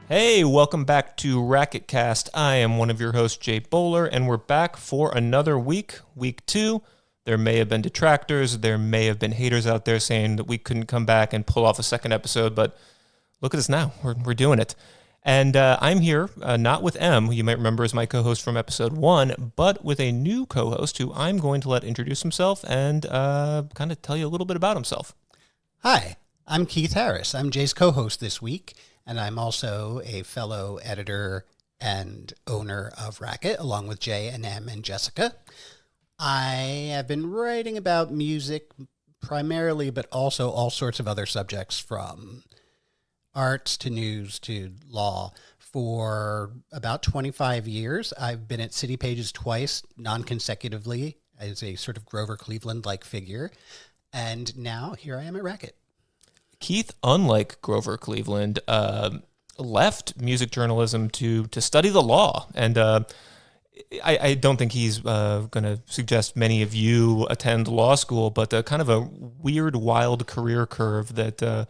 Hey, welcome back to RacketCast. I am one of your hosts, Jay Bowler, and we're back for another week, week 2. There may have been detractors, there may have been haters out there saying that we couldn't come back and pull off a second episode, but look at us now. We're doing it. And I'm here, not with M, who you might remember as my co-host from episode 1, but with a new co-host who I'm going to let introduce himself and kind of tell you a little bit about himself. Hi, I'm Keith Harris. I'm Jay's co-host this week, and I'm also a fellow editor and owner of Racket, along with Jay and M and Jessica. I have been writing about music primarily, but also all sorts of other subjects, from arts to news to law, for about 25 years. I've been at City Pages twice, non-consecutively, as a sort of Grover Cleveland-like figure. And now here I am at Racket. Keith, unlike Grover Cleveland, left music journalism to study the law. And I don't think he's going to suggest many of you attend law school, but kind of a weird, wild career curve that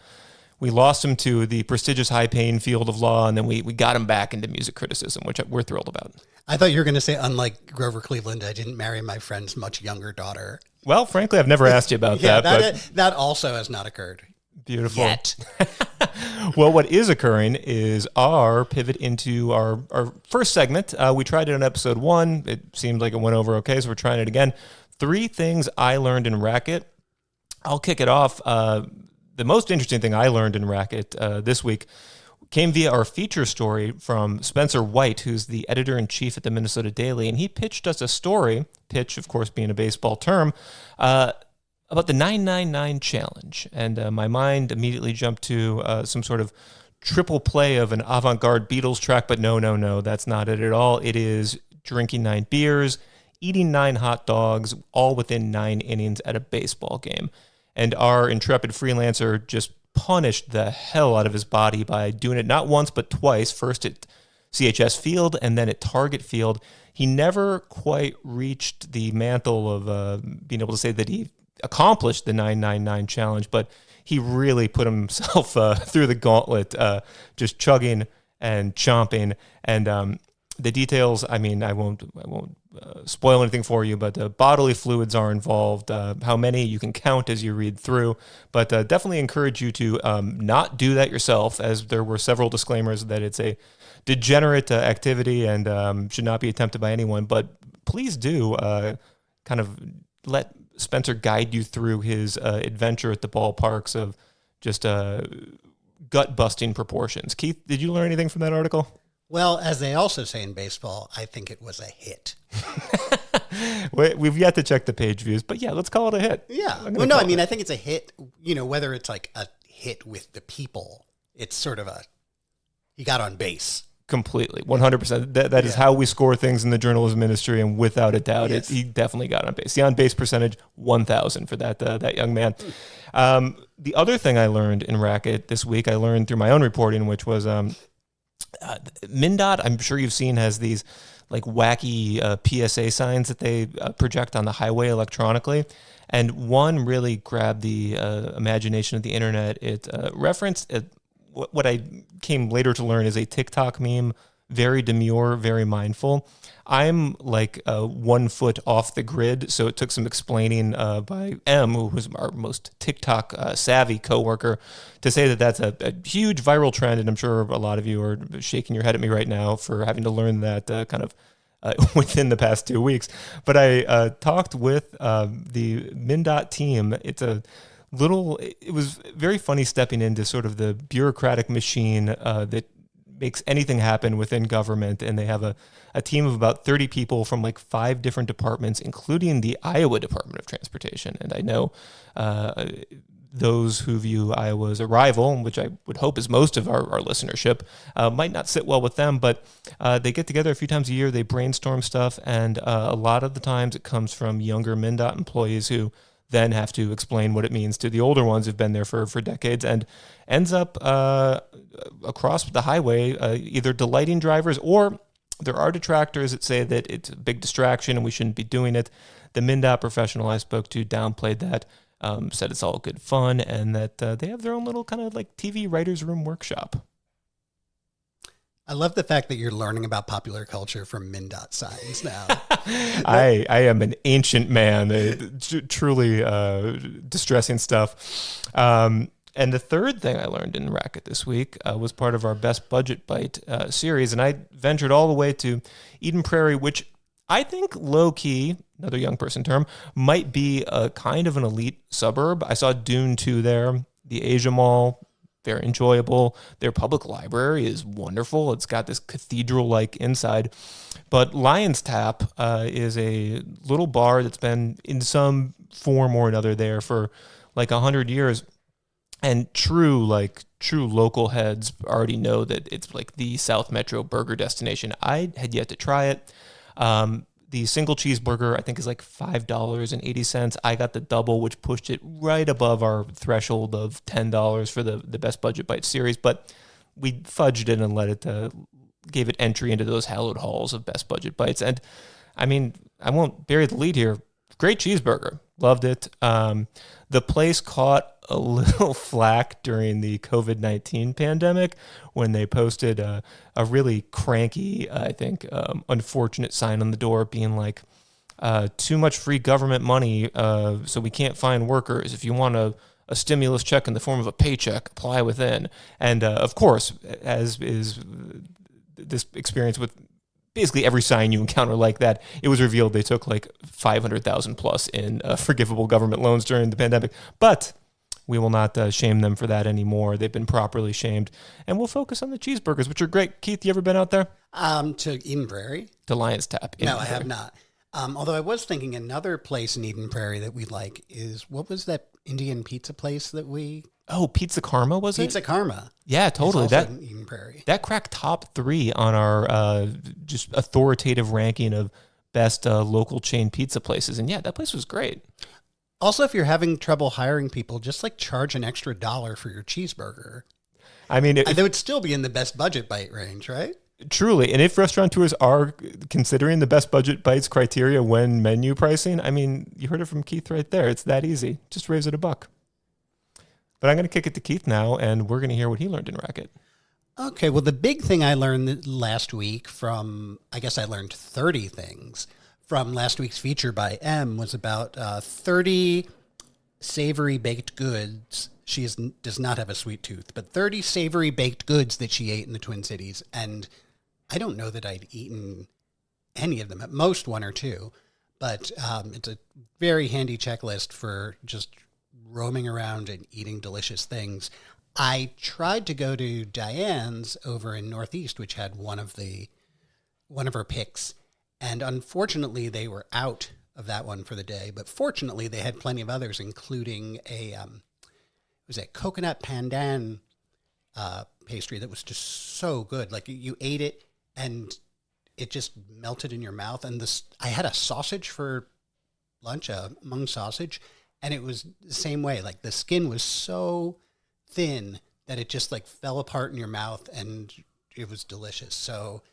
we lost him to the prestigious, high-paying field of law, and then we got him back into music criticism, which we're thrilled about. I thought you were going to say, unlike Grover Cleveland, I didn't marry my friend's much younger daughter. Well, frankly, I've never asked you about Yeah, that. that also has not occurred. Beautiful. Yet. Well, what is occurring is our pivot into our first segment. We tried it on episode 1. It seemed like it went over okay, so we're trying it again. 3 things I learned in Racket. I'll kick it off. The most interesting thing I learned in Racket this week came via our feature story from Spencer White, who's the editor-in-chief at the Minnesota Daily, and he pitched us a story, pitch, of course, being a baseball term, about the 999 challenge. And my mind immediately jumped to some sort of triple play of an avant-garde Beatles track, but no, that's not it at all. It is drinking 9 beers, eating 9 hot dogs, all within 9 innings at a baseball game. And our intrepid freelancer just punished the hell out of his body by doing it not once, but twice, first at CHS Field and then at Target Field. He never quite reached the mantle of being able to say that he accomplished the 999 challenge, but he really put himself through the gauntlet, just chugging and chomping. And the details, I mean, I won't spoil anything for you, but bodily fluids are involved. How many you can count as you read through, but definitely encourage you to not do that yourself, as there were several disclaimers that it's a degenerate activity and should not be attempted by anyone. But please do kind of let Spencer guide you through his adventure at the ballparks of just gut-busting proportions. Keith, did you learn anything from that article? Well, as they also say in baseball, I think it was a hit. We've yet to check the page views, but yeah, let's call it a hit. Yeah. Well, no, I mean, I think it's a hit, whether it's like a hit with the people, it's sort of he got on base. Completely, 100%. That is how we score things in the journalism industry, and without a doubt, yes. He definitely got on base. The on-base percentage, 1,000 for that young man. The other thing I learned in Racket this week, I learned through my own reporting, which was MnDOT, I'm sure you've seen, has these like wacky PSA signs that they project on the highway electronically. And one really grabbed the imagination of the internet. It referenced what I came later to learn is a TikTok meme, very demure, very mindful. I'm like 1 foot off the grid, so it took some explaining by M, who was our most TikTok savvy coworker, to say that that's a huge viral trend, and I'm sure a lot of you are shaking your head at me right now for having to learn that kind of within the past 2 weeks. But I talked with the MnDOT team. It was very funny stepping into sort of the bureaucratic machine that makes anything happen within government. And they have a team of about 30 people from like 5 different departments, including the Iowa Department of Transportation. And I know those who view Iowa as a rival, which I would hope is most of our listenership, might not sit well with them, but they get together a few times a year, they brainstorm stuff, and a lot of the times it comes from younger MnDOT employees who then have to explain what it means to the older ones who've been there for decades, and ends up across the highway either delighting drivers, or there are detractors that say that it's a big distraction and we shouldn't be doing it. The MnDOT professional I spoke to downplayed that, said it's all good fun, and that they have their own little kind of like TV writer's room workshop. I love the fact that you're learning about popular culture from MnDOT signs now. I am an ancient man. Truly distressing stuff. And the third thing I learned in Racket this week was part of our Best Budget Bite series, and I ventured all the way to Eden Prairie, which I think low-key, another young person term, might be a kind of an elite suburb. I saw Dune 2 there, the Asia Mall, very enjoyable. Their public library is wonderful. It's got this cathedral-like inside. But Lion's Tap is a little bar that's been in some form or another there for like 100 years. And true local heads already know that it's like the South Metro burger destination. I had yet to try it. The single cheeseburger, I think, is like $5.80. I got the double, which pushed it right above our threshold of $10 for the Best Budget Bite series. But we fudged it and gave it entry into those hallowed halls of Best Budget Bites. And I mean, I won't bury the lead here. Great cheeseburger. Loved it. The place caught a little flack during the COVID-19 pandemic when they posted a really cranky, I think, unfortunate sign on the door being like, too much free government money, so we can't find workers. If you want a stimulus check in the form of a paycheck, apply within. And of course, as is this experience with basically every sign you encounter like that, it was revealed they took like $500,000 plus in forgivable government loans during the pandemic. But we will not shame them for that anymore. They've been properly shamed. And we'll focus on the cheeseburgers, which are great. Keith, you ever been out there? To Eden Prairie? To Lion's Tap. No, I have not. Although I was thinking another place in Eden Prairie that we like is, what was that Indian pizza place that we... Oh, Pizza Karma, was it? Pizza Karma. Yeah, totally. That in Eden Prairie. That cracked top 3 on our just authoritative ranking of best local chain pizza places. And yeah, that place was great. Also, if you're having trouble hiring people, just like charge an extra $1 for your cheeseburger. I mean, they would still be in the Best Budget Bite range, right? Truly. And if restaurateurs are considering the Best Budget Bites criteria when menu pricing, I mean, you heard it from Keith right there. It's that easy. Just raise it $1. But I'm going to kick it to Keith now, and we're going to hear what he learned in Racket. Okay, well, the big thing I learned last week from, I guess I learned 30 things from last week's feature by M was about 30 savory baked goods. She does not have a sweet tooth, but 30 savory baked goods that she ate in the Twin Cities. And I don't know that I'd eaten any of them, at most 1 or 2. But it's a very handy checklist for just roaming around and eating delicious things. I tried to go to Diane's over in Northeast, which had one of her picks, and unfortunately they were out of that one for the day. But fortunately, they had plenty of others, including a coconut pandan pastry that was just so good. Like you ate it and it just melted in your mouth. And I had a sausage for lunch, a mung sausage. And it was the same way. Like the skin was so thin that it just like fell apart in your mouth, and it was delicious. So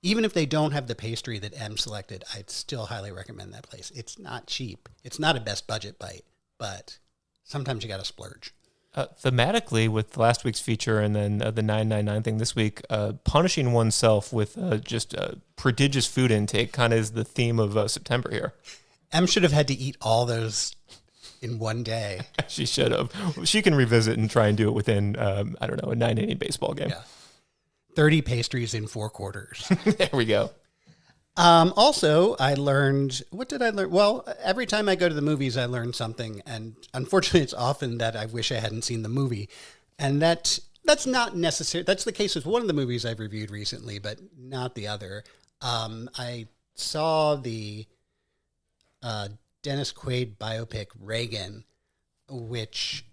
even if they don't have the pastry that M selected, I'd still highly recommend that place. It's not cheap. It's not a Best Budget Bite, but sometimes you got to splurge. Thematically, with last week's feature and then the $9.99 thing this week, punishing oneself with just prodigious food intake kind of is the theme of September here. M should have had to eat all those in one day. She should have. She can revisit and try and do it within, a 9-inning baseball game. Yeah. 30 pastries in 4 quarters. There we go. Also, I learned, what did I learn? Well, every time I go to the movies, I learn something. And unfortunately, it's often that I wish I hadn't seen the movie. And that's not necessary. That's the case with one of the movies I've reviewed recently, but not the other. I saw the Dennis Quaid biopic Reagan, which,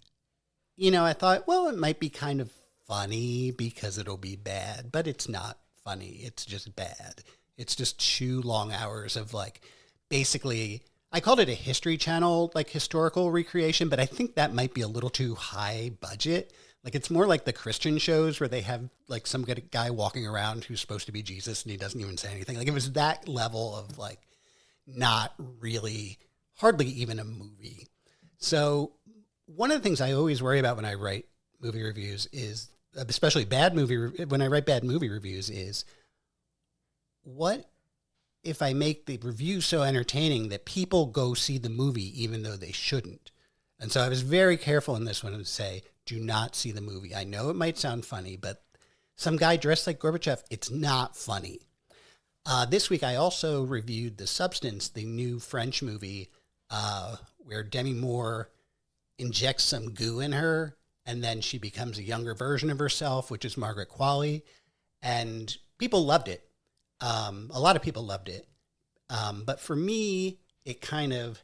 I thought, well, it might be kind of funny because it'll be bad, but it's not funny. It's just bad. It's just 2 long hours of basically, I called it a History Channel, historical recreation, but I think that might be a little too high budget. It's more like the Christian shows where they have some guy walking around who's supposed to be Jesus and he doesn't even say anything. It was that level of not really, hardly even a movie. So one of the things I always worry about when I write movie reviews is especially when I write bad movie reviews, is what if I make the review so entertaining that people go see the movie even though they shouldn't? And so I was very careful in this one to say, do not see the movie. I know it might sound funny, but some guy dressed like Gorbachev, it's not funny. This week I also reviewed The Substance, the new French movie where Demi Moore injects some goo in her and then she becomes a younger version of herself, which is Margaret Qualley. And people loved it. A lot of people loved it. But for me, it kind of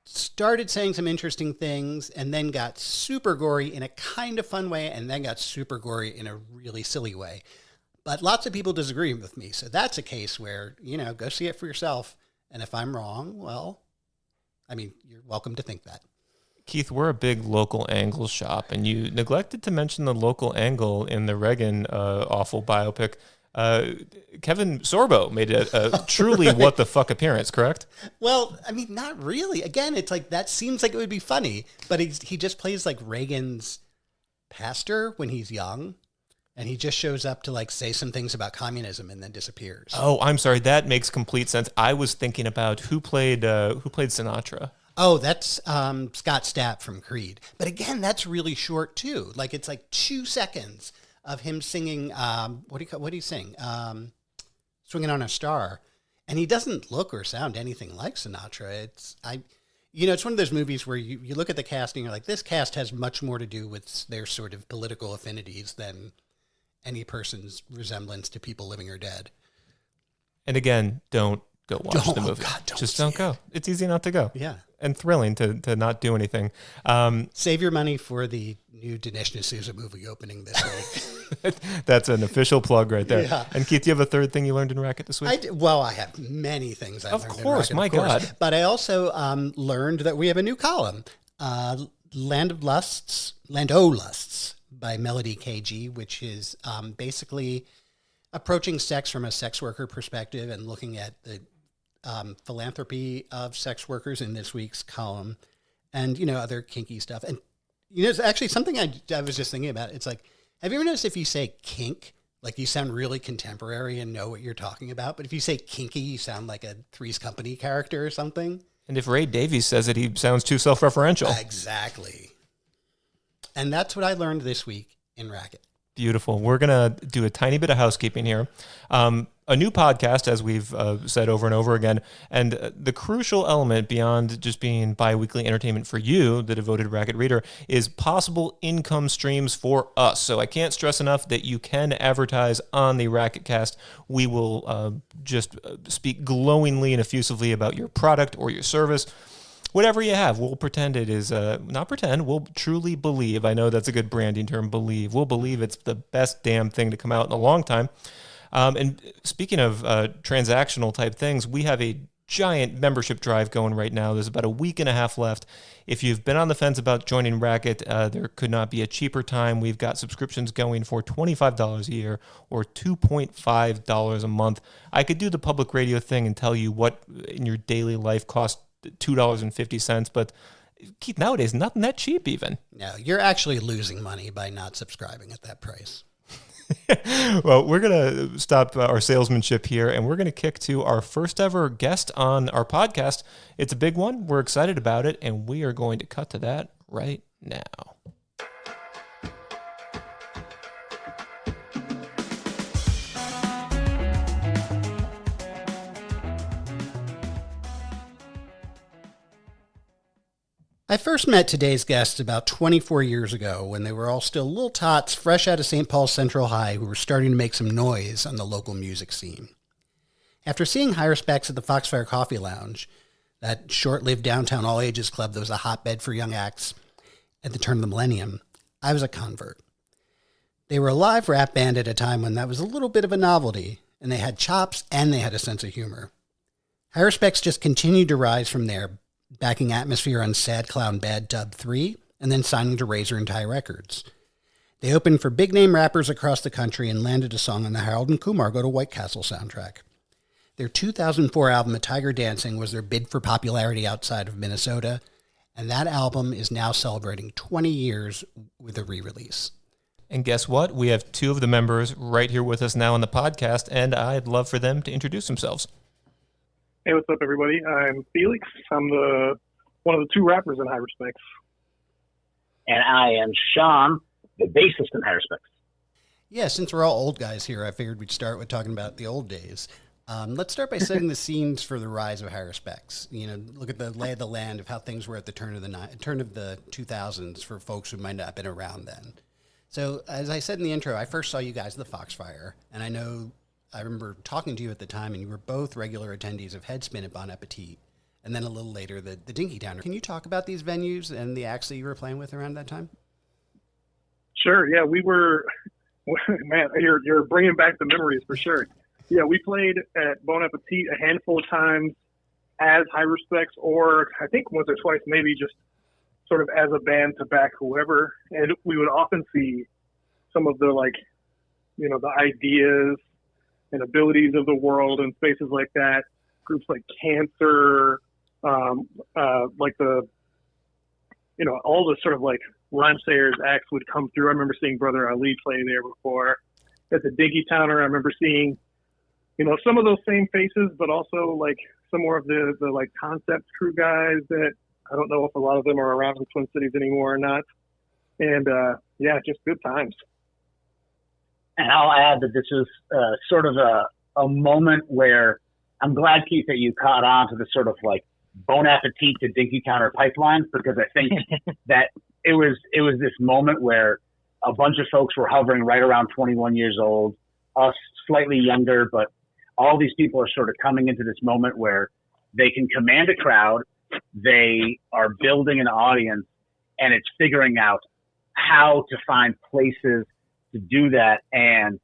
started saying some interesting things and then got super gory in a kind of fun way and then got super gory in a really silly way. But lots of people disagree with me. So that's a case where, go see it for yourself. And if I'm wrong, well, you're welcome to think that. Keith, we're a big local angle shop, and you neglected to mention the local angle in the Reagan awful biopic. Kevin Sorbo made a truly what the fuck appearance, correct? Well, not really. Again, it's like that seems like it would be funny, but he just plays like Reagan's pastor when he's young, and he just shows up to say some things about communism and then disappears. Oh, I'm sorry. That makes complete sense. I was thinking about who played Sinatra. Oh, that's Scott Stapp from Creed. But again, that's really short too. It's 2 seconds of him singing. What do you sing? Swinging on a Star, and he doesn't look or sound anything like Sinatra. It's one of those movies where you look at the cast and you're like, this cast has much more to do with their sort of political affinities than any person's resemblance to people living or dead. And again, don't go watch the movie. God, don't go. It's easy not to go. Yeah. And thrilling to not do anything. Save your money for the new Dinesh D'Souza movie opening this week. That's an official plug right there. Yeah. And Keith, do you have a third thing you learned in Racket this week? I have many things I learned in Racket. My God. But I also learned that we have a new column, Land O' Lusts by Melody KG, which is basically approaching sex from a sex worker perspective and looking at the philanthropy of sex workers in this week's column and, other kinky stuff. And, it's actually something I was just thinking about. It's have you ever noticed if you say kink, you sound really contemporary and know what you're talking about, but if you say kinky, you sound like a Three's Company character or something? And if Ray Davies says it, he sounds too self-referential. Exactly. And that's what I learned this week in Racket. Beautiful. We're going to do a tiny bit of housekeeping here. A new podcast, as we've said over and over again, and the crucial element beyond just being bi-weekly entertainment for you, the devoted Racket reader, is possible income streams for us. So I can't stress enough that you can advertise on the RacketCast. We will just speak glowingly and effusively about your product or your service. Whatever you have, we'll pretend it is, not pretend, we'll truly believe. I know that's a good branding term, believe. We'll believe it's the best damn thing to come out in a long time. And speaking of transactional type things, we have a giant membership drive going right now. There's about a week and a half left. If you've been on the fence about joining Racket, there could not be a cheaper time. We've got subscriptions going for $25 a year or $2.5 a month. I could do the public radio thing and tell you what in your daily life costs $2.50, but Keith, nowadays, nothing that cheap even. No, you're actually losing money by not subscribing at that price. Well, we're going to stop our salesmanship here, and we're going to kick to our first ever guest on our podcast. It's a big one. We're excited about it, and we are going to cut to that right now. I first met today's guests about 24 years ago when they were all still little tots fresh out of St. Paul's Central High who were starting to make some noise on the local music scene. After seeing Heiruspecs at the Foxfire Coffee Lounge, that short-lived downtown all-ages club that was a hotbed for young acts at the turn of the millennium, I was a convert. They were a live rap band at a time when that was a little bit of a novelty, and they had chops and they had a sense of humor. Heiruspecs just continued to rise from there, backing Atmosphere on Sad Clown Bad Dub 3, and then signing to Razor and Tie Records. They opened for big-name rappers across the country and landed a song on the Harold and Kumar Go to White Castle soundtrack. Their 2004 album, A Tiger Dancing, was their bid for popularity outside of Minnesota, And that album is now celebrating 20 years with a re-release. And guess what? We have two of the members right here with us now on the podcast, and I'd love for them to introduce themselves. Hey, what's up, everybody? I'm Felix. I'm one of the two rappers in Heiruspecs. And I am Sean, the bassist in Heiruspecs. Yeah, since we're all old guys here, I figured we'd start with talking about the old days. Let's start by setting the scenes for the rise of Heiruspecs. You know, look at the lay of the land of how things were at the turn of the 2000s for folks who might not have been around then. So, as I said in the intro, I first saw you guys at the Foxfire, and I remember talking to you at the time, and you were both regular attendees of Headspin at Bon Appetit, and then a little later, the Dinky Towner. Can you talk about these venues and the acts that you were playing with around that time? Sure, yeah, we were, man, you're bringing back the memories for sure. Yeah, we played at Bon Appetit a handful of times as Heiruspecs, or I think once or twice, maybe just sort of as a band to back whoever. And we would often see some of the, the ideas and abilities of the world in spaces like that. Groups like Cancer, all the sort of Rhymesayers acts would come through. I remember seeing Brother Ali play there before. At the Dinky Towner, I remember seeing, some of those same faces, but also some more of the concept crew guys that I don't know if a lot of them are around in the Twin Cities anymore or not. And just good times. And I'll add that this is sort of a moment where I'm glad, Keith, that you caught on to the sort of Bon Appetit to Dinky Towner pipeline, because I think that it was this moment where a bunch of folks were hovering right around 21 years old, us slightly younger, but all these people are sort of coming into this moment where they can command a crowd, they are building an audience, and it's figuring out how to find places to do that. And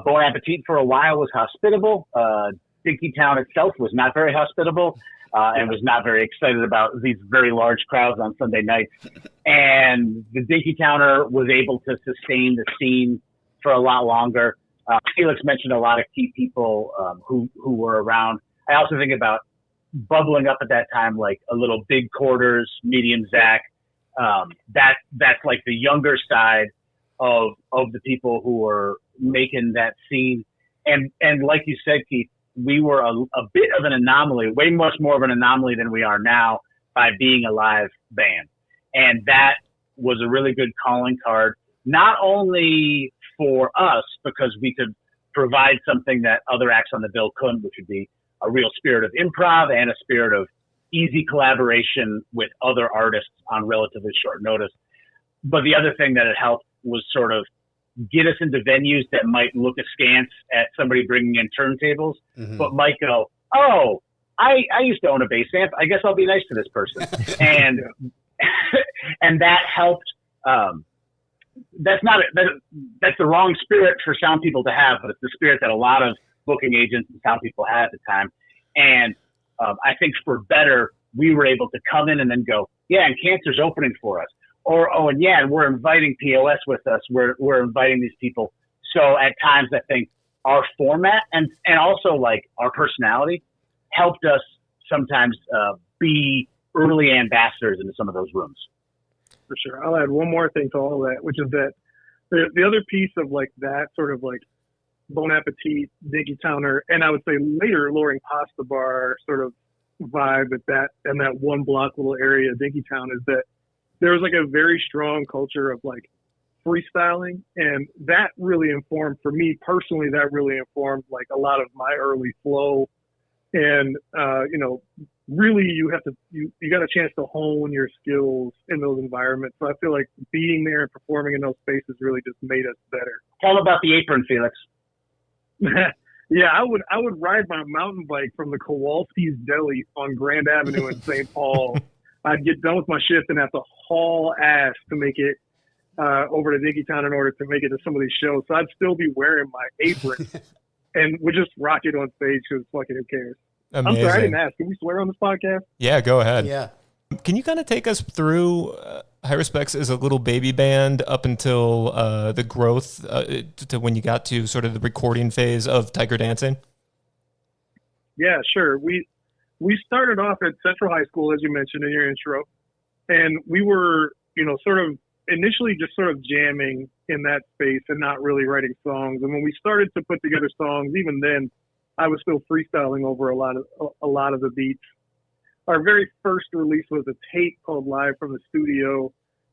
Bon Appetit for a while was hospitable. Dinky Town itself was not very hospitable and was not very excited about these very large crowds on Sunday nights. And the Dinky Towner was able to sustain the scene for a lot longer. Felix mentioned a lot of key people who were around. I also think about bubbling up at that time, like a little Big Quarters, Medium Zach. That's like the younger side of the people who were making that scene. And like you said, Keith, we were a bit of an anomaly, way much more of an anomaly than we are now by being a live band. And that was a really good calling card, not only for us, because we could provide something that other acts on the bill couldn't, which would be a real spirit of improv and a spirit of easy collaboration with other artists on relatively short notice. But the other thing that it helped was sort of get us into venues that might look askance at somebody bringing in turntables, but might go, oh, I used to own a bass amp. I guess I'll be nice to this person. And and that helped. That's the wrong spirit for sound people to have, but it's the spirit that a lot of booking agents and sound people had at the time. And I think for better, we were able to come in and then go, yeah, and Cancer's opening for us. And we're inviting POS with us. We're inviting these people. So at times, I think our format and also our personality helped us sometimes be early ambassadors into some of those rooms. For sure. I'll add one more thing to all of that, which is that the other piece of that sort of Bon Appetit, Dinky Towner, and I would say later Loring Pasta Bar sort of vibe at that and that one block little area of Dinky Town is that there was a very strong culture of freestyling, and that really informed, for me personally, that really informed a lot of my early flow. And really you got a chance to hone your skills in those environments. So I feel like being there and performing in those spaces really just made us better. Tell them about the apron, Felix. Yeah, I would ride my mountain bike from the Kowalski's Deli on Grand Avenue in St. Paul. I'd get done with my shift and have to haul ass to make it over to Dinky Town in order to make it to some of these shows. So I'd still be wearing my apron and would just rock it on stage because fucking who cares. Amazing. I'm sorry, I didn't ask. Can we swear on this podcast? Yeah, go ahead. Yeah. Can you kind of take us through Heiruspecs as a little baby band up until the growth to when you got to sort of the recording phase of Tiger Dancing? Yeah, sure. We started off at Central High School, as you mentioned in your intro. And we were, sort of initially just sort of jamming in that space and not really writing songs. And when we started to put together songs, even then, I was still freestyling over a lot of the beats. Our very first release was a tape called Live from the Studio.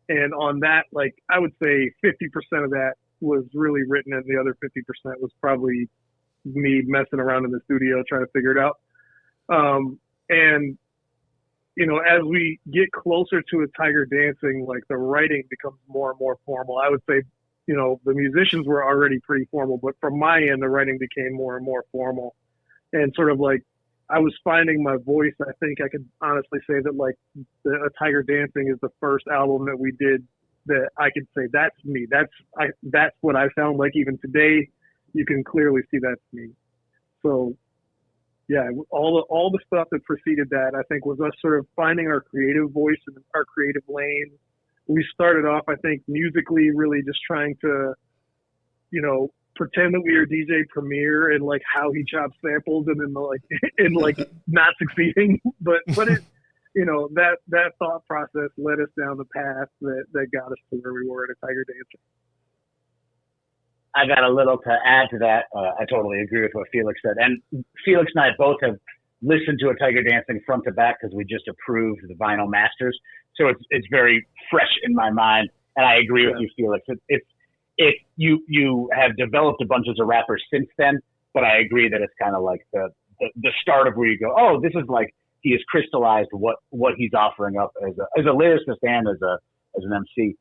And on that, like, I would say 50% of that was really written, and the other 50% was probably me messing around in the studio trying to figure it out. And, as we get closer to a Tiger Dancing, like, the writing becomes more and more formal. I would say, the musicians were already pretty formal, but from my end, the writing became more and more formal. And sort of like, I was finding my voice. I think I could honestly say that, like, A Tiger Dancing is the first album that we did that I could say, that's me. That's what I sound like. Even today, you can clearly see that's me. So, yeah, all the stuff that preceded that, I think, was us sort of finding our creative voice and our creative lane. We started off, I think, musically really just trying to, pretend that we were DJ Premier and, like, how he chops samples, and then not succeeding. But it, that thought process led us down the path that got us to where we were at A Tiger Dancing. I got a little to add to that. I totally agree with what Felix said. And Felix and I both have listened to A Tiger Dancing front to back because we just approved the vinyl masters. So it's very fresh in my mind. And I agree with you, Felix. If you have developed a bunch as a rapper since then, but I agree that it's kind of like the start of where you go, oh, this is like, he has crystallized what he's offering up as a lyricist and as an MC.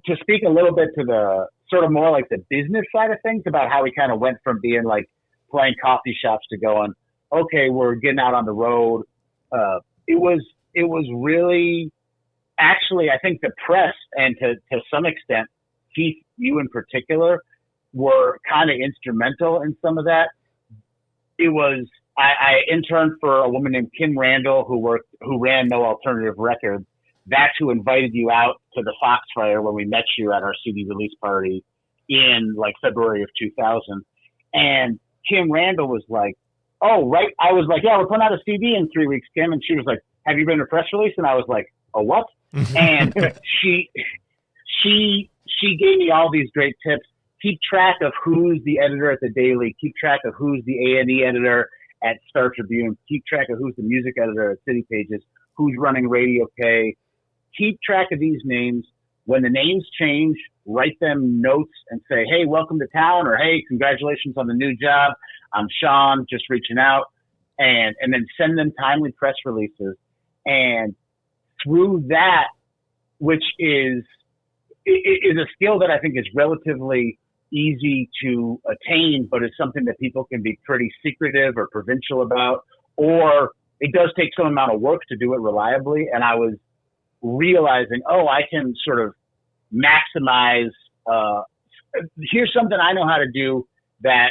To speak a little bit to the sort of more like the business side of things about how we kind of went from being like playing coffee shops to going, okay, we're getting out on the road. It was really, actually, I think the press and to some extent, Keith, you in particular, were kind of instrumental in some of that. It was, I interned for a woman named Kim Randall who ran No Alternative Records. That's who invited you out to the Foxfire when we met you at our CD release party in like February of 2000. And Kim Randall was like, oh, right. I was like, yeah, we're putting out a CD in 3 weeks, Kim. And she was like, have you been to a press release? And I was like, a what? And she gave me all these great tips. Keep track of who's the editor at the Daily. Keep track of who's the A&E editor at Star Tribune. Keep track of who's the music editor at City Pages. Who's running Radio K. Keep track of these names. When the names change, write them notes and say, hey, welcome to town, or hey, congratulations on the new job. I'm Sean, just reaching out. And then send them timely press releases. And through that, which is a skill that I think is relatively easy to attain, but it's something that people can be pretty secretive or provincial about, or it does take some amount of work to do it reliably. And I was realizing, I can sort of maximize, here's something I know how to do that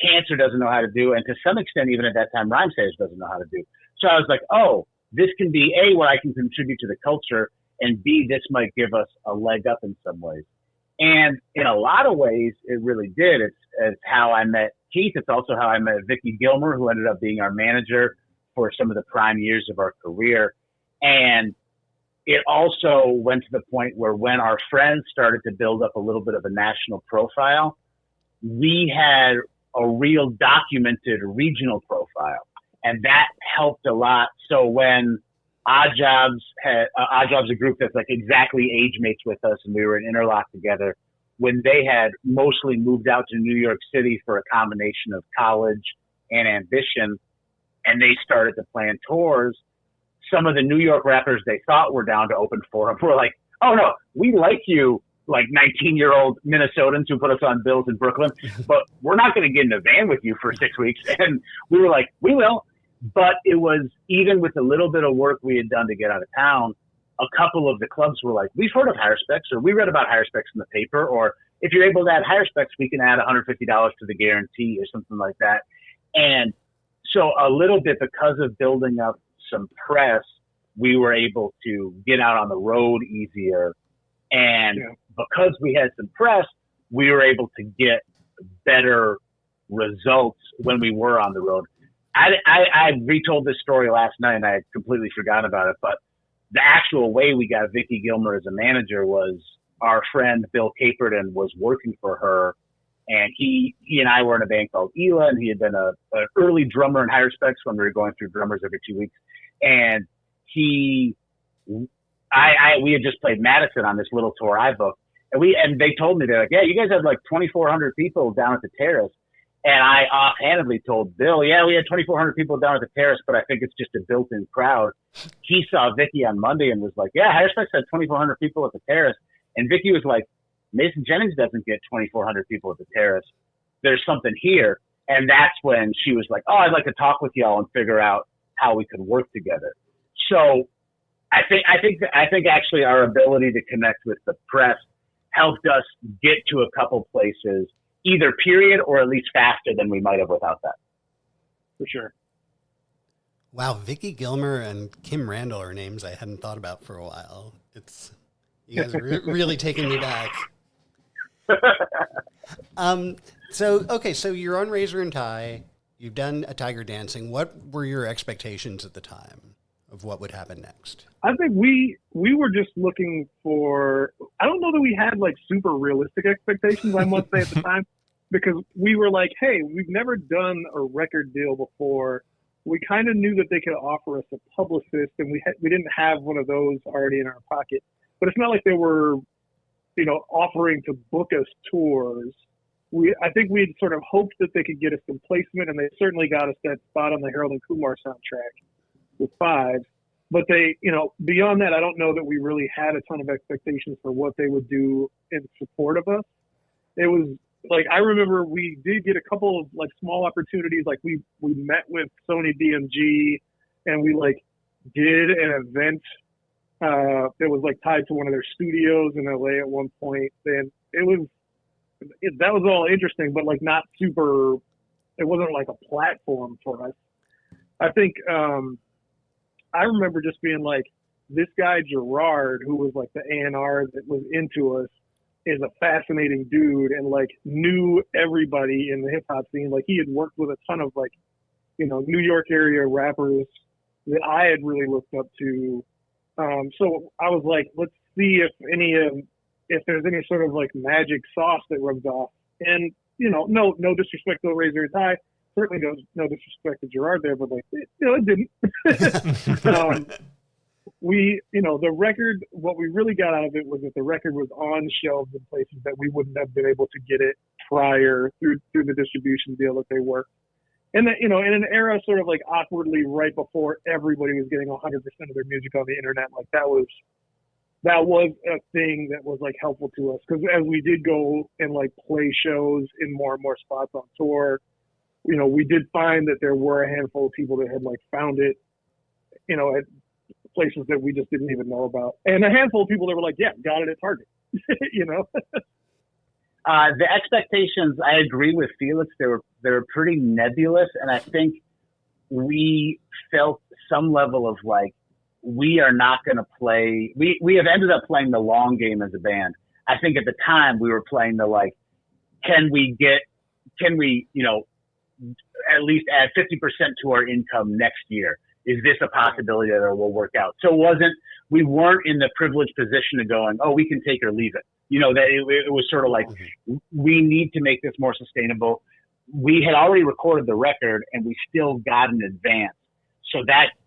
Cancer doesn't know how to do. And to some extent, even at that time, Rhymesayers doesn't know how to do. So I was like, this can be A, what I can contribute to the culture, and B, this might give us a leg up in some ways. And in a lot of ways, it really did. It's how I met Keith. It's also how I met Vicky Gilmer, who ended up being our manager for some of the prime years of our career. And it also went to the point where when our friends started to build up a little bit of a national profile, we had a real documented regional profile. And that helped a lot. So when Odd Jobs, a group that's like exactly age mates with us, and we were in Interlock together, when they had mostly moved out to New York City for a combination of college and ambition, and they started to plan tours, some of the New York rappers they thought were down to open for them were like, oh no, we like you, like 19-year-old Minnesotans who put us on bills in Brooklyn, but we're not going to get in a van with you for 6 weeks. And we were like, we will. But it was, even with a little bit of work we had done to get out of town, a couple of the clubs were like, we've heard of Heiruspecs, or we read about Heiruspecs in the paper, or if you're able to add Heiruspecs, we can add $150 to the guarantee or something like that. And so a little bit, because of building up some press, we were able to get out on the road easier. And because we had some press, we were able to get better results when we were on the road. I retold this story last night and I had completely forgotten about it, but the actual way we got Vicky Gilmer as a manager was our friend Bill Caperton was working for her, and he and I were in a band called Ela, and he had been an early drummer in Heiruspecs when we were going through drummers every 2 weeks. And we had just played Madison on this little tour I booked, and they told me, they're like, yeah, you guys had like 2,400 people down at the Terrace. And I offhandedly told Bill, yeah, we had 2,400 people down at the Terrace, but I think it's just a built-in crowd. He saw Vicky on Monday and was like, yeah, Heiruspecs had 2,400 people at the Terrace. And Vicky was like, Mason Jennings doesn't get 2,400 people at the Terrace. There's something here. And that's when she was like, oh, I'd like to talk with y'all and figure out how we could work together. So I think actually our ability to connect with the press helped us get to a couple places, either period or at least faster than we might have without that. For sure. Wow, Vicky Gilmer and Kim Randall are names I hadn't thought about for a while. You guys are really taking me back. So you're on Razor and Tie. You've done a Tiger Dancing. What were your expectations at the time of what would happen next? I think we were just looking for, I don't know that we had like super realistic expectations, I must say at the time, because we were like, hey, we've never done a record deal before. We kind of knew that they could offer us a publicist, and we didn't have one of those already in our pocket. But it's not like they were, offering to book us tours. I think we'd sort of hoped that they could get us some placement, and they certainly got us that spot on the Harold and Kumar soundtrack with Fives. But they, beyond that, I don't know that we really had a ton of expectations for what they would do in support of us. It was like, I remember we did get a couple of like small opportunities. Like we met with Sony BMG, and we like did an event that was like tied to one of their studios in LA at one point. And that was all interesting, but like not super, it wasn't like a platform for us. I think, I remember just being like, this guy Gerard, who was like the A&R that was into us, is a fascinating dude and like knew everybody in the hip hop scene. Like he had worked with a ton of like, New York area rappers that I had really looked up to. So I was like, let's see if there's any sort of like magic sauce that rubs off. And, no disrespect to Razor and Tie. Certainly no disrespect to Gerard there, but like, it didn't. The record, what we really got out of it was that the record was on shelves in places that we wouldn't have been able to get it prior through the distribution deal that they worked. And that, in an era sort of like awkwardly right before everybody was getting 100% of their music on the internet, like that was a thing that was like helpful to us. Because as we did go and like play shows in more and more spots on tour, we did find that there were a handful of people that had like found it, at places that we just didn't even know about. And a handful of people that were like, yeah, got it at Target, The expectations, I agree with Felix. They were pretty nebulous. And I think we felt some level of like, we are not going to play. We have ended up playing the long game as a band. I think at the time we were playing the like, can we at least add 50% to our income next year? Is this a possibility that it will work out? So we weren't in the privileged position of going, oh, we can take or leave it. That it was sort of like, we need to make this more sustainable. We had already recorded the record and we still got an advance.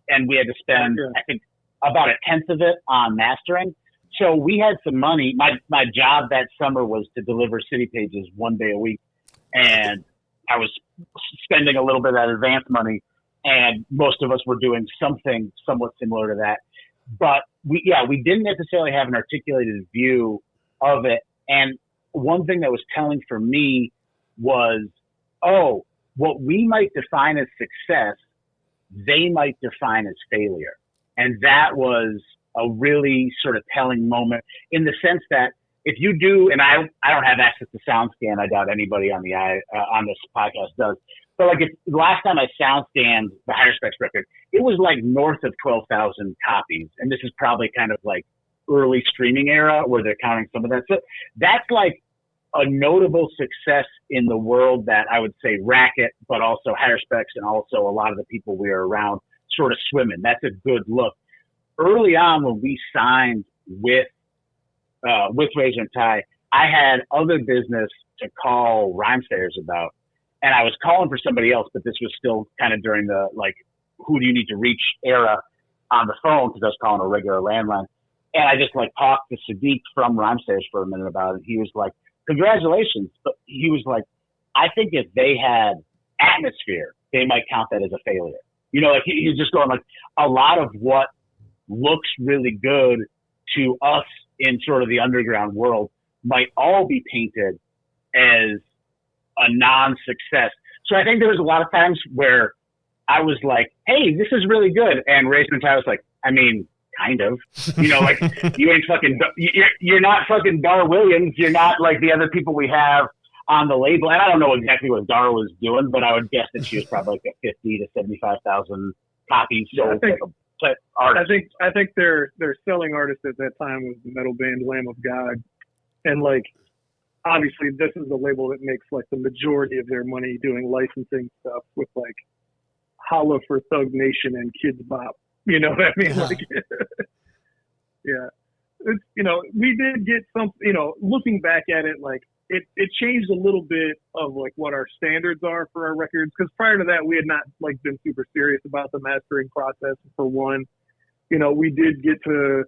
And we had to spend, I think, about 1/10 of it on mastering. So we had some money. My job that summer was to deliver city pages 1 day a week. And I was spending a little bit of that advance money, and most of us were doing something somewhat similar to that. But we didn't necessarily have an articulated view of it. And one thing that was telling for me was, what we might define as success, they might define as failure. And that was a really sort of telling moment in the sense that if you do, and I don't have access to SoundScan, I doubt anybody on this podcast does, but like the last time I SoundScanned the Heiruspecs record, it was like north of 12,000 copies. And this is probably kind of like early streaming era where they're counting some of that. So that's like a notable success in the world that I would say Racket, but also Heiruspecs and also a lot of the people we are around sort of swimming. That's a good look. early on when we signed with Razor and Tie, I had other business to call Rhymesayers about, and I was calling for somebody else, but this was still kind of during the, like, who do you need to reach era on the phone, because I was calling a regular landline. And I just, like, talked to Sadiq from Rhymesayers for a minute about it. He was like, congratulations. But he was like, I think if they had atmosphere, they might count that as a failure. You know, like, he's just going, like, a lot of what looks really good to us in sort of the underground world might all be painted as a non-success. So I think there was a lot of times where I was like, hey, this is really good. And Razor and Tie was like, I mean, kind of, you know, like, you ain't fucking, you're not fucking Dar Williams. You're not like the other people we have on the label. And I don't know exactly what Dar was doing, but I would guess that she was probably like a 50 to 75,000 copies sold. I think their selling artist at that time was the metal band Lamb of God. And, like, obviously this is the label that makes, like, the majority of their money doing licensing stuff with, like, Holla for Thug Nation and Kids Bop. You know what I mean? Like, yeah. It's, you know, we did get some, you know, looking back at it, like, it changed a little bit of, like, what our standards are for our records. Because prior to that, we had not, like, been super serious about the mastering process, for one. You know, we did get to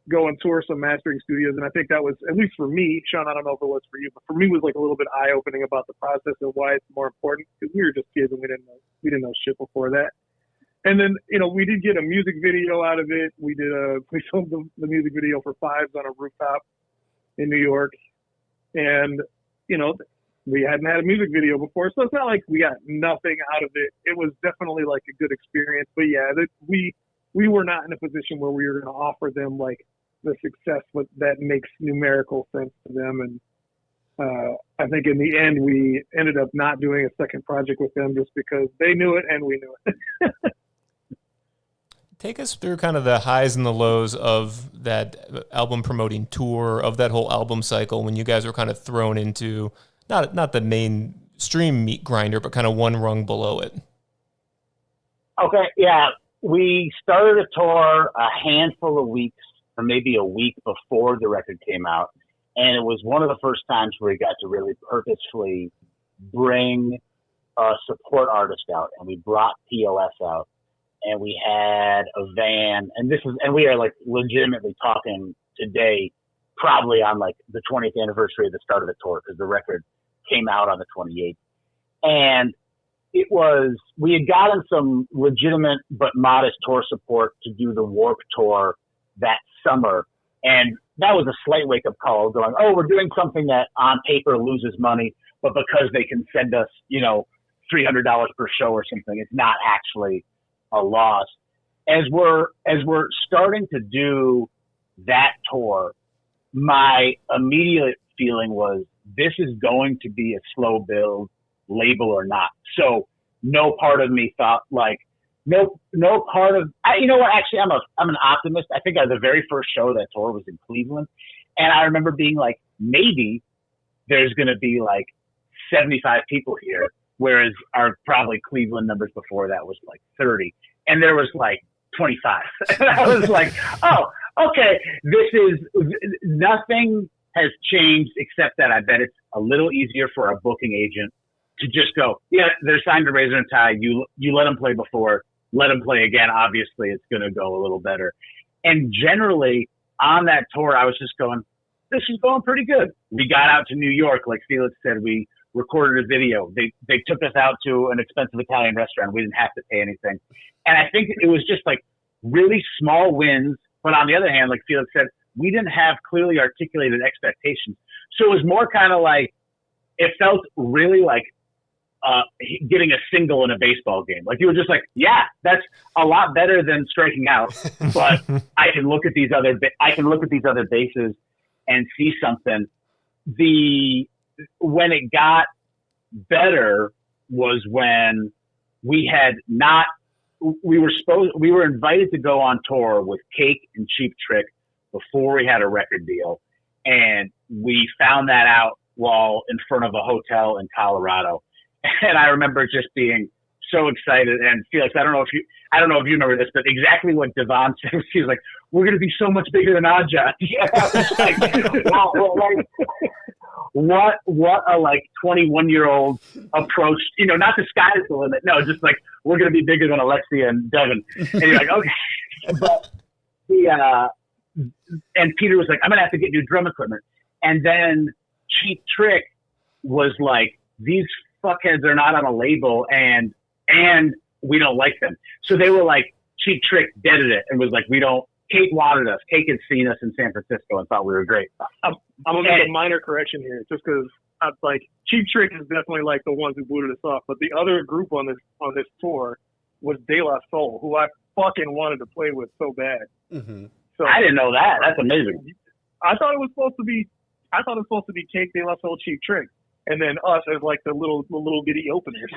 go and tour some mastering studios, and I think that was, at least for me, Sean, I don't know if it was for you, but for me it was, like, a little bit eye-opening about the process and why it's more important, because we were just kids and we didn't know shit before that. And then, you know, we did get a music video out of it. We filmed the music video for Fives on a rooftop in New York, and, you know, we hadn't had a music video before, so it's not like we got nothing out of it. It was definitely, like, a good experience, but yeah, we were not in a position where we were going to offer them, like, the success that makes numerical sense to them. And I think in the end, we ended up not doing a second project with them just because they knew it and we knew it. Take us through kind of the highs and the lows of that album promoting tour, of that whole album cycle, when you guys were kind of thrown into not the mainstream meat grinder, but kind of one rung below it. Okay, yeah. We started a tour a handful of weeks, or maybe a week before the record came out. And it was one of the first times where we got to really purposefully bring a support artist out. And we brought POS out, and we had a van. And we are, like, legitimately talking today, probably on, like, the 20th anniversary of the start of the tour, because the record came out on the 28th. And we had gotten some legitimate but modest tour support to do the Warped Tour that summer. And that was a slight wake-up call, going, oh, we're doing something that on paper loses money, but because they can send us, you know, $300 per show or something, it's not actually a loss. As we're starting to do that tour, my immediate feeling was, this is going to be a slow build, label or not. So no part of me thought, like, no part of, you know what, actually, I'm an optimist. I think the very first show of that tour was in Cleveland. And I remember being like, maybe there's going to be like 75 people here, whereas our probably Cleveland numbers before that was like 30. And there was like 25. And I was like, oh, okay, nothing has changed except that I bet it's a little easier for a booking agent to just go, yeah, they're signed to Razor and Tie. You let them play before, let them play again. Obviously, it's going to go a little better. And generally, on that tour, I was just going, this is going pretty good. We got out to New York, like Felix said. We recorded a video. They took us out to an expensive Italian restaurant. We didn't have to pay anything. And I think it was just like really small wins. But on the other hand, like Felix said, we didn't have clearly articulated expectations. So it was more kind of like, it felt really like getting a single in a baseball game. Like you were just like, yeah, that's a lot better than striking out, but I can look at these other bases and see something. When it got better was when we were invited to go on tour with Cake and Cheap Trick before we had a record deal. And we found that out while in front of a hotel in Colorado. And I remember just being so excited. And Felix, I don't know if you remember this, but exactly what Devon said. She was like, we're going to be so much bigger than Oddjob. Yeah, I was like, wow, what a 21-year-old approach, not the sky's the limit. No, just like, we're going to be bigger than Alexia and Devin. And you're like, okay. But and Peter was like, I'm going to have to get new drum equipment. And then Cheap Trick was like, these fuckheads are not on a label and we don't like them. So they were like, Cheap Trick deaded it and was like, Kate wanted us. Kate had seen us in San Francisco and thought we were great. I'm going to make a minor correction here just because Cheap Trick is definitely like the ones who booted us off. But the other group on this tour was De La Soul, who I fucking wanted to play with so bad. Mm-hmm. So I didn't know that. That's amazing. I thought it was supposed to be Cake, De La Soul, Cheap Trick, and then us as like the little bitty openers.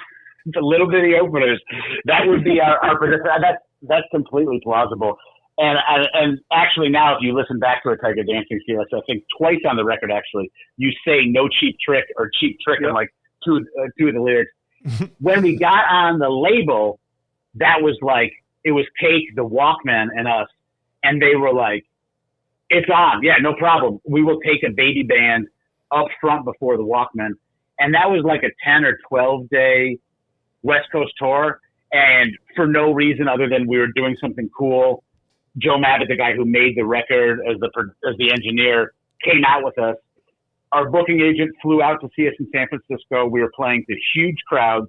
The little bitty openers. That would be our that's completely plausible. And actually now, if you listen back to a Tiger Dancing, Felix, I think twice on the record, actually, you say no Cheap Trick or Cheap Trick in like two of the lyrics. When we got on the label, that was like, it was Cake, the Walkman, and us. And they were like, it's on. Yeah, no problem. We will take a baby band up front before the Walkman. And that was like a 10 or 12 day West Coast tour. And for no reason other than we were doing something cool, Joe Mabbitt, the guy who made the record as the engineer, came out with us. Our booking agent flew out to see us in San Francisco. We were playing to huge crowds.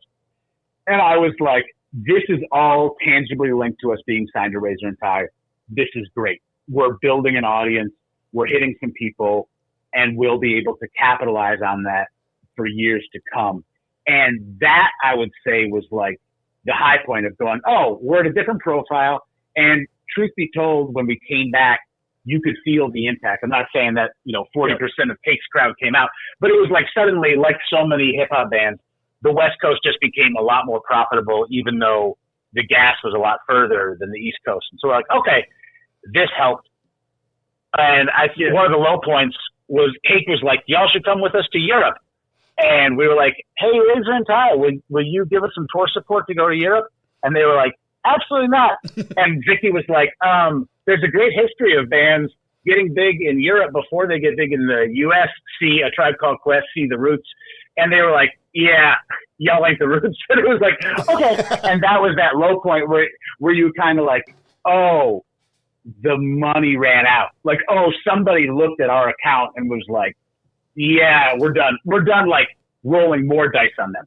And I was like, this is all tangibly linked to us being signed to Razor and Tie. This is great. We're building an audience. We're hitting some people, and we'll be able to capitalize on that for years to come. And that, I would say, was like the high point of going, oh, we're at a different profile. And truth be told, when we came back, you could feel the impact. I'm not saying that, 40% of Cake's crowd came out, but it was like suddenly, like so many hip hop bands, the West Coast just became a lot more profitable, even though the gas was a lot further than the East Coast. And so we're like, okay, this helped. And one of the low points was Cake was like, y'all should come with us to Europe. And we were like, hey, Razor and Tie, will you give us some tour support to go to Europe? And they were like, absolutely not. And Vicky was like, there's a great history of bands getting big in Europe before they get big in the U.S. See A Tribe Called Quest, see The Roots. And they were like, yeah, y'all ain't The Roots. And it was like, okay. And that was that low point where you kind of like, oh, the money ran out. Like, oh, somebody looked at our account and was like, yeah, we're done. We're done, like, rolling more dice on them.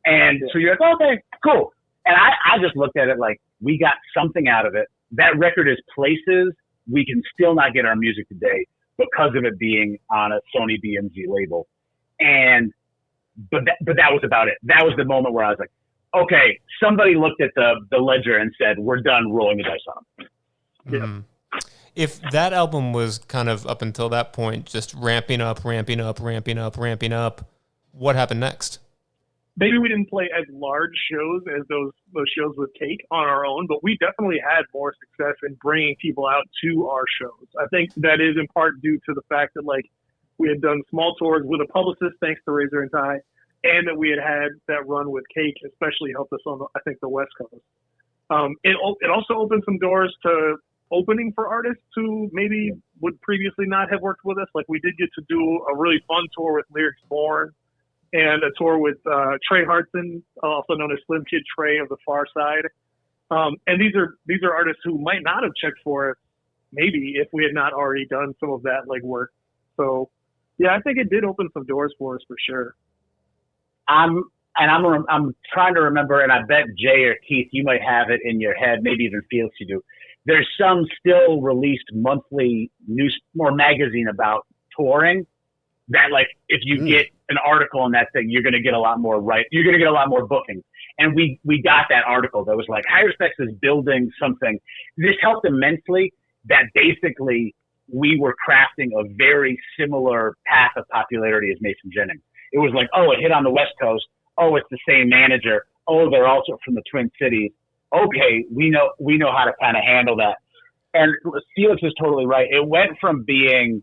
And so you're like, okay, cool. And I just looked at it like, we got something out of it. That record is places we can still not get our music today because of it being on a Sony BMG label. But that was about it. That was the moment where I was like, okay, somebody looked at the ledger and said, we're done rolling the dice on them. Mm-hmm. If that album was kind of up until that point, just ramping up, what happened next? Maybe we didn't play as large shows as those shows with Cake on our own, but we definitely had more success in bringing people out to our shows. I think that is in part due to the fact that like we had done small tours with a publicist, thanks to Razor and Tie, and that we had that run with Cake, especially helped us on the West Coast. It also opened some doors to opening for artists who maybe would previously not have worked with us. Like we did get to do a really fun tour with Lyrics Born and a tour with Trey Hartson, also known as Slim Kid Trey of the Far Side. And these are artists who might not have checked for us maybe if we had not already done some of that legwork. So yeah, I think it did open some doors for us for sure. I'm trying to remember, and I bet Jay or Keith, you might have it in your head, maybe even Felix, you do. There's some still released monthly news or magazine about touring that, like, if you get an article on that thing, you're going to get a lot more you're going to get a lot more bookings. And we got that article that was like, Heiruspecs is building something. This helped immensely that basically we were crafting a very similar path of popularity as Mason Jennings. It was like, oh, it hit on the West Coast. Oh, it's the same manager. Oh, they're also from the Twin Cities. Okay, we know how to kind of handle that. And Felix is totally right. It went from being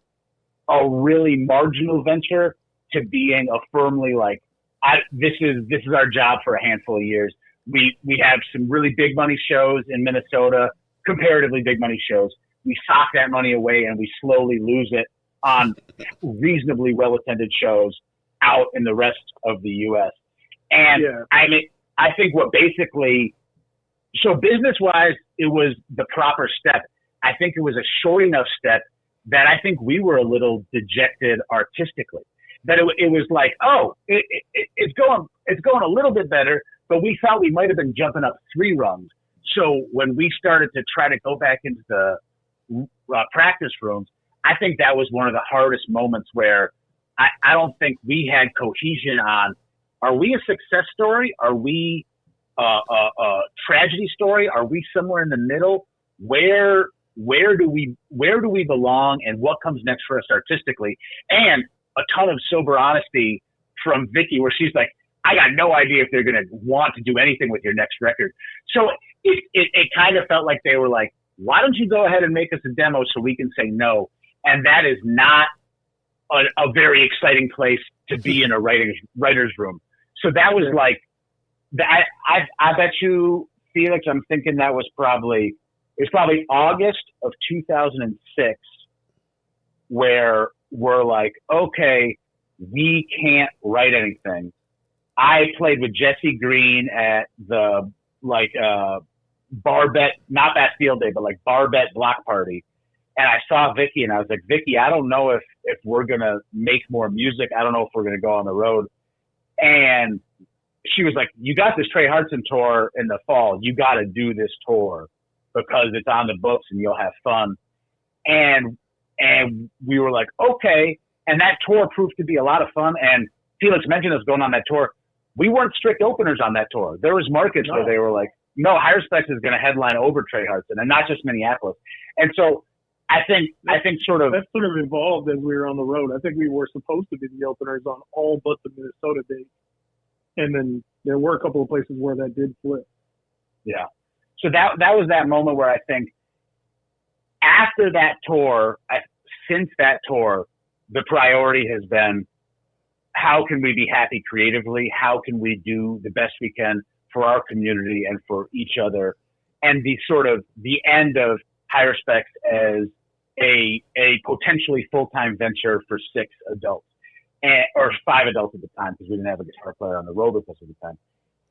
a really marginal venture to being a firmly like, this is our job for a handful of years. We have some really big money shows in Minnesota, comparatively big money shows. sock that money away and we slowly lose it on reasonably well-attended shows out in the rest of the U.S. And I mean, I think what basically, so business-wise, it was the proper step. I think it was a short enough step that I think we were a little dejected artistically. That it was like, oh, it's going a little bit better, but we thought we might have been jumping up 3 rungs. So when we started to try to go back into the practice rooms, I think that was one of the hardest moments where I don't think we had cohesion on, are we a success story? Are we a tragedy story? Are we somewhere in the middle? Where do we belong, and what comes next for us artistically? And a ton of sober honesty from Vicky, where she's like, I got no idea if they're going to want to do anything with your next record. So it kind of felt like they were like, why don't you go ahead and make us a demo so we can say no? And that is not a very exciting place to be in a writer's room. So that was like, I bet you, Felix, I'm thinking that was probably August of 2006 where we're like, okay, we can't write anything. I played with Jesse Green at the Barbette, not Bastille Day, but like Barbette block party. And I saw Vicky and I was like, Vicky, I don't know if we're going to make more music. I don't know if we're going to go on the road. And she was like, you got this Trey Hudson tour in the fall. You got to do this tour because it's on the books and you'll have fun. And we were like, okay. And that tour proved to be a lot of fun. And Felix mentioned us going on that tour. We weren't strict openers on that tour. There was markets where they were like, no, Heiruspecs is going to headline over Trey Hudson, and not just Minneapolis. And so I think sort of that sort of evolved as we were on the road. I think we were supposed to be the openers on all but the Minnesota dates, and then there were a couple of places where that did flip. Yeah. So that was that moment where I think after that tour, since that tour, the priority has been, how can we be happy creatively? How can we do the best we can for our community and for each other? And the sort of the end of Heiruspecs as a potentially full-time venture for 6 adults, or 5 adults at the time, because we didn't have a guitar player on the road with us at the time.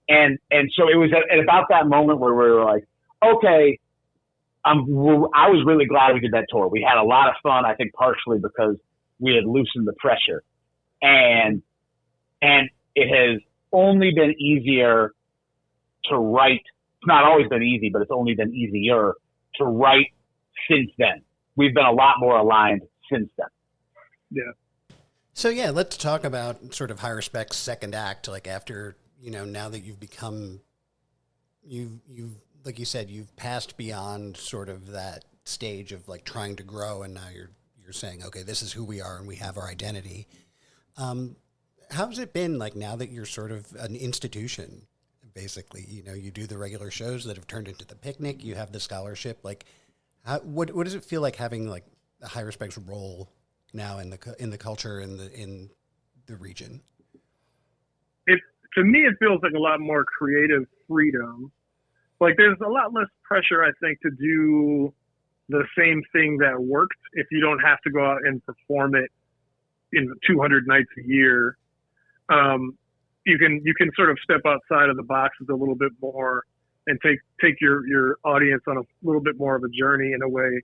And so it was at about that moment where we were like, okay, I was really glad we did that tour. We had a lot of fun, I think partially because we had loosened the pressure. And it has only been easier to write. It's not always been easy, but it's only been easier to write since then. We've been a lot more aligned since then. Yeah. So yeah, let's talk about sort of Heiruspecs' second act. Like after, now that you've become, you've like you said, you've passed beyond sort of that stage of like trying to grow, and now you're saying, okay, this is who we are and we have our identity. How's it been like now that you're sort of an institution, basically? You do the regular shows that have turned into the picnic, you have the scholarship. Like, what does it feel like having like a Heiruspecs role now in the culture in the region? To me, it feels like a lot more creative freedom. Like there's a lot less pressure, I think, to do the same thing that worked if you don't have to go out and perform it in 200 nights a year. You can sort of step outside of the boxes a little bit more and take your audience on a little bit more of a journey in a way.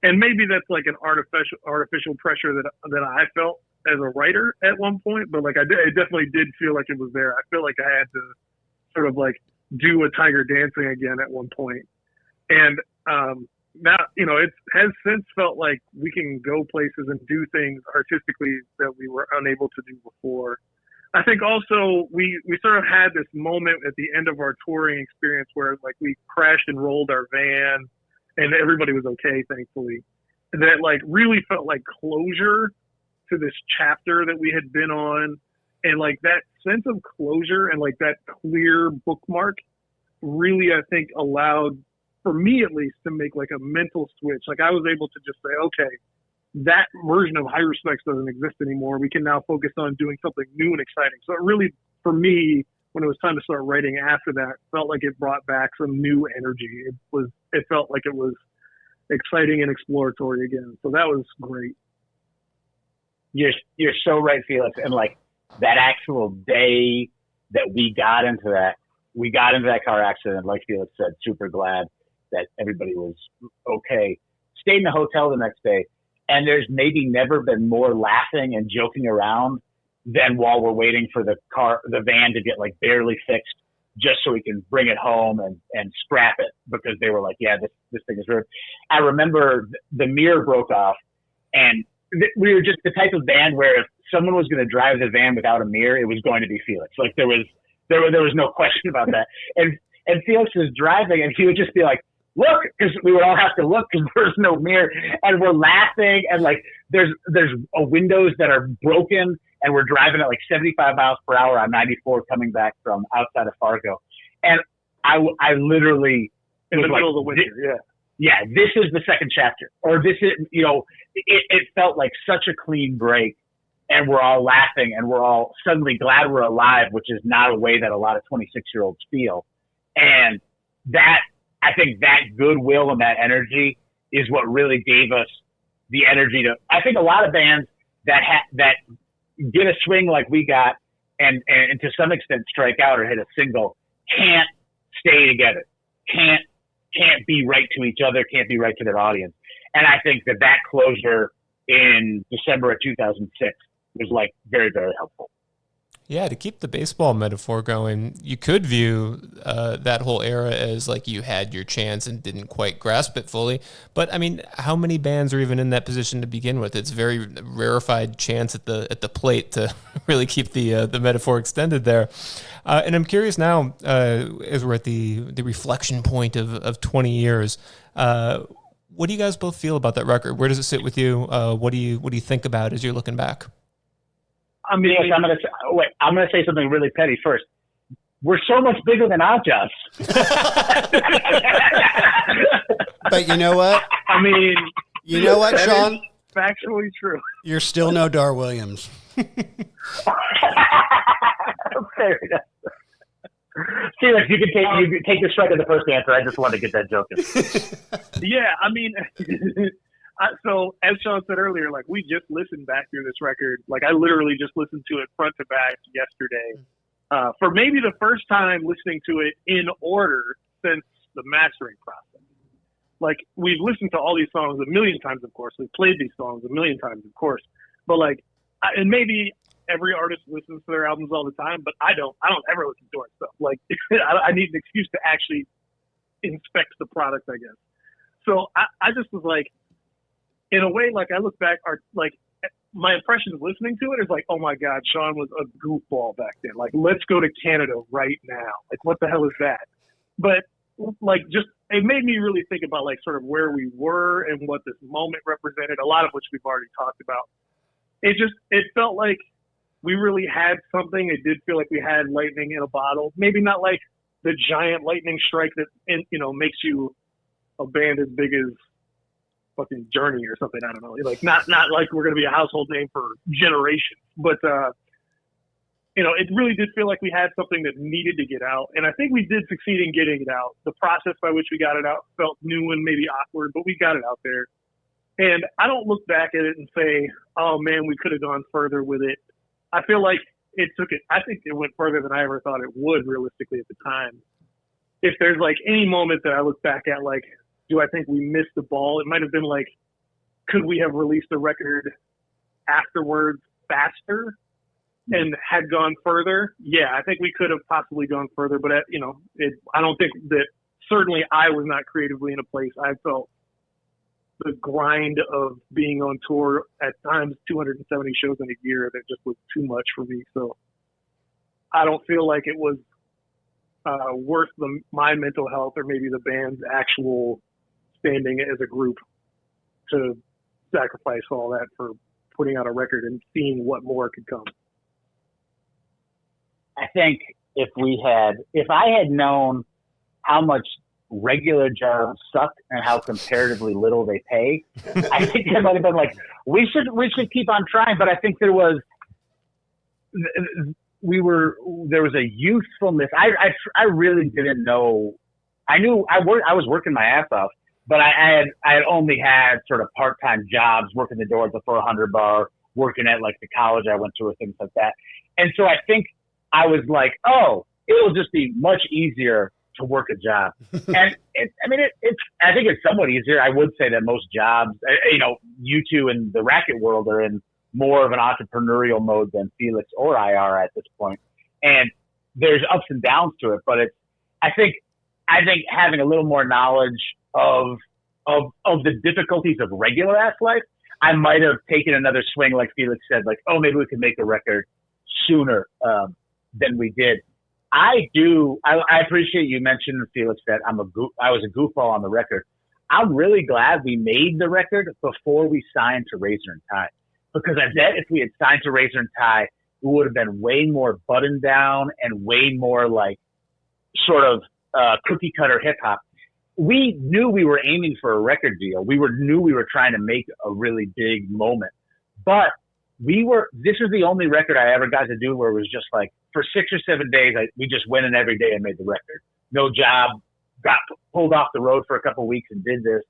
And maybe that's like an artificial pressure that I felt as a writer at one point, but like it definitely did feel like it was there. I feel like I had to sort of like do a Tiger Dancing again at one point. And now, it has since felt like we can go places and do things artistically that we were unable to do before. I think also we sort of had this moment at the end of our touring experience where like we crashed and rolled our van and everybody was okay, thankfully. And that like really felt like closure to this chapter that we had been on. And like that sense of closure and like that clear bookmark really, I think, allowed, for me at least, to make like a mental switch. Like I was able to just say, okay, that version of Heiruspecs doesn't exist anymore. We can now focus on doing something new and exciting. So it really, for me, when it was time to start writing after that, felt like it brought back some new energy. It felt like it was exciting and exploratory again. So that was great. You're so right, Felix. And like that actual day that we got into that car accident, like Felix said, super glad that everybody was okay. Stayed in the hotel the next day, and there's maybe never been more laughing and joking around than while we're waiting for the van to get like barely fixed, just so we can bring it home and scrap it, because they were like, yeah, this thing is ruined. I remember the mirror broke off, and we were just the type of band where if someone was going to drive the van without a mirror, it was going to be Felix. Like there was no question about that. And Felix was driving, and he would just be like, look, because we would all have to look because there's no mirror, and we're laughing, and like there's windows that are broken, and we're driving at like 75 miles per hour on 94 coming back from outside of Fargo, and I literally in the middle of the winter, yeah, this is the second chapter, or this is, you know, it felt like such a clean break, and we're all laughing, and we're all suddenly glad we're alive, which is not a way that a lot of 26-year-olds feel, and that. I think that goodwill and that energy is what really gave us the energy to. I think a lot of bands that get a swing like we got, and to some extent strike out or hit a single, can't stay together, can't be right to each other, can't be right to their audience. And I think that closure in December of 2006 was like very, very helpful. Yeah, to keep the baseball metaphor going, you could view that whole era as like you had your chance and didn't quite grasp it fully. But I mean, how many bands are even in that position to begin with? It's very rarefied chance at the plate to really keep the metaphor extended there. And I'm curious now, as we're at the reflection point of 20 years, what do you guys both feel about that record? Where does it sit with you? What do you think about as you're looking back? I mean, I'm gonna say something really petty first. We're so much bigger than Outta. But you know what? I mean, you know what, Sean? Factually true. You're still no Dar Williams. Fair enough. Felix, you can take this right to the first answer. I just wanted to get that joke in. Yeah, I mean, so as Sean said earlier, like we just listened back through this record. Like I literally just listened to it front to back yesterday, for maybe the first time listening to it in order since the mastering process. Like we've listened to all these songs a million times, of course. We've played these songs a million times, of course. But like, and maybe every artist listens to their albums all the time, but I don't ever listen to our stuff. Like I need an excuse to actually inspect the product, I guess. So I just was like, in a way, like I look back, my impression of listening to it is like, oh my God, Sean was a goofball back then. Like, let's go to Canada right now. Like, what the hell is that? But like, just it made me really think about like sort of where we were and what this moment represented. A lot of which we've already talked about. It felt like we really had something. It did feel like we had lightning in a bottle. Maybe not like the giant lightning strike that makes you a band as big as fucking Journey or something. I don't know. Like not like we're gonna be a household name for generations, but it really did feel like we had something that needed to get out, and I think we did succeed in getting it out. The process by which we got it out felt new and maybe awkward, but we got it out there. And I don't look back at it and say, "Oh man, we could have gone further with it." I feel like I think it went further than I ever thought it would, realistically, at the time. If there's like any moment that I look back at, like, do I think we missed the ball? It might have been like, could we have released the record afterwards faster and had gone further? Yeah, I think we could have possibly gone further, but I don't think that, certainly I was not creatively in a place. I felt the grind of being on tour at times, 270 shows in a year, that just was too much for me. So I don't feel like it was worth my mental health or maybe the band's actual standing as a group to sacrifice all that for putting out a record and seeing what more could come. I think if I had known how much regular jobs suck and how comparatively little they pay, I think I might have been like, we should keep on trying. But I think there was a youthfulness. I really didn't know. I knew I was working my ass off, but I had only had sort of part-time jobs, working the door at the 400 bar, working at like the college I went to or things like that. And so I think I was like, oh, it will just be much easier to work a job. And I think it's somewhat easier. I would say that most jobs, you two in the racket world are in more of an entrepreneurial mode than Felix or I are at this point. And there's ups and downs to it, but I think having a little more knowledge of the difficulties of regular ass life, I might have taken another swing, like Felix said, like, oh, maybe we could make a record sooner than we did. I appreciate you mentioning, Felix, that I was a goofball on the record. I'm really glad we made the record before we signed to Razor and Tie, because I bet if we had signed to Razor and Tie, it would have been way more buttoned down and way more like sort of cookie cutter hip hop. We knew we were aiming for a record deal. We knew we were trying to make a really big moment, but this was the only record I ever got to do where it was just like for 6 or 7 days, we just went in every day and made the record. No job, got pulled off the road for a couple of weeks and did this.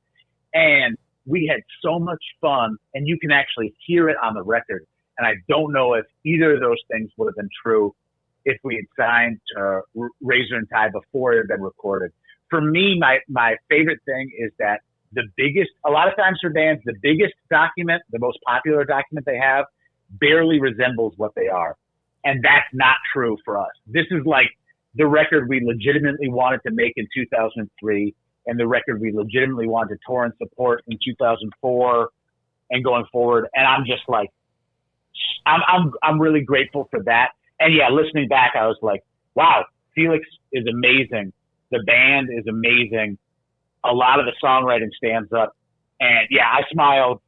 And we had so much fun, and you can actually hear it on the record. And I don't know if either of those things would have been true if we had signed to Razor and Tie before it had been recorded. For me, my favorite thing is that a lot of times for bands, the biggest document, the most popular document they have barely resembles what they are. And that's not true for us. This is like the record we legitimately wanted to make in 2003 and the record we legitimately wanted to tour and support in 2004 and going forward. And I'm just like, I'm really grateful for that. And yeah, listening back, I was like, wow, Felix is amazing. The band is amazing. A lot of the songwriting stands up. And yeah, I smiled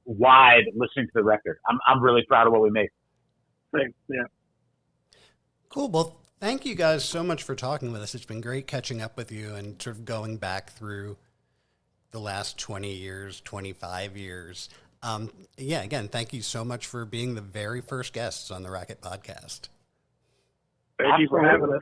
wide listening to the record. I'm really proud of what we made. Same, yeah. Cool. Well, thank you guys so much for talking with us. It's been great catching up with you and sort of going back through the last 20 years, 25 years. Again, thank you so much for being the very first guests on the Racket Podcast. Thank you for having us.